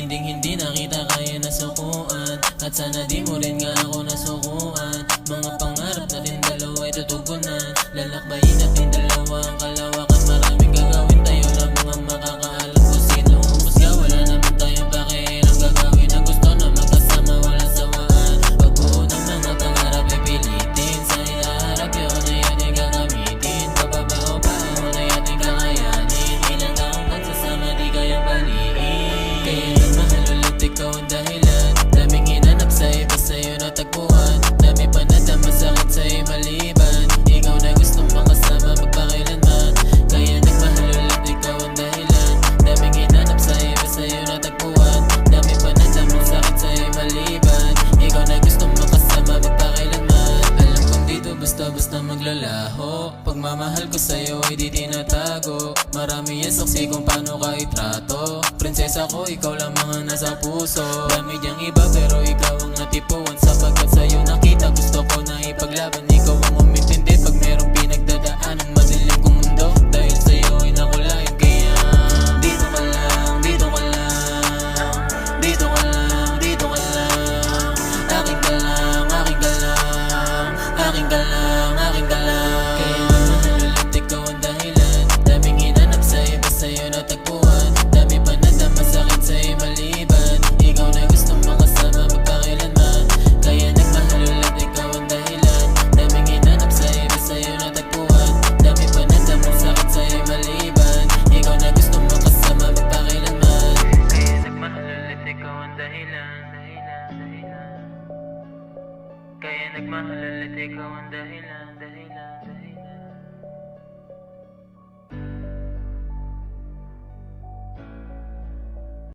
Hinding-hindi na kita kaya nasukuan, at sana di mo rin nga ako nasukuan. Mga pangarap natin dalawa ay tutugunan, lalakbayin natin dalawa ang kalawakan. Maraming gagawin tayo lang mga makakaalam kung sino humusga. Wala naman tayong pakialam, gagawin ang gusto na magkasama walang sawaan. Pagbuo ng mga pangarap ay pilitin, sa hinaharap yun ay ating gagamitin. Pababa o paahon ay ating kakayanin, ilang taong pagsasama di kayang baliin. Kaya nagmahal ulit ikaw ang dahilan, daming hinanap sa iba sa'yo natagpuan. Dami pa na masakit sa'yo maliban, ikaw na gustong makasama magpakailanman. Kaya nagmahal ulit ikaw ang dahilan, daming hinanap sa iba sa'yo natagpuan. Dami pa na masakit sa'yo maliban, ikaw na gustong makasama magpakailanman. Alam kong dito basta-basta maglalaho, pagmamahal ko sa'yo ay di tinatago. Marami yan saksi kung paano ka itrato, prinsesa ko ikaw lang mga nasa puso. Dami diyang iba pero ikaw ang natipuan, sapagkat sa'yo nakita gusto ko na ipaglaban. Ikaw ang umintindi pag merong pinagdadaan ang madilim kong mundo, dahil sa'yo ay nakulayan. Kaya dito ka lang, dito ka lang, dito ka lang, dito ka lang. Akin ka lang, akin ka lang, akin ka lang, akin ka lang. Kaya nagmahal ulit ikaw ang dahilan, daming hinanap sa iba sa'yo natagpuan. Dami pa na masakit sa'yo maliban, ikaw na gustong makasama magpakailanman. Kaya nagmahal ulit ikaw ang dahilan, daming hinanap sa iba sa'yo natagpuan. Dami pa na masakit sa'yo maliban, ikaw na gustong makasama magpakailanman. Kaya nagmahal ulit ikaw ang dahilan, dahilan. Kaya nagmahal ulit ikaw ang dahilan, dahilan.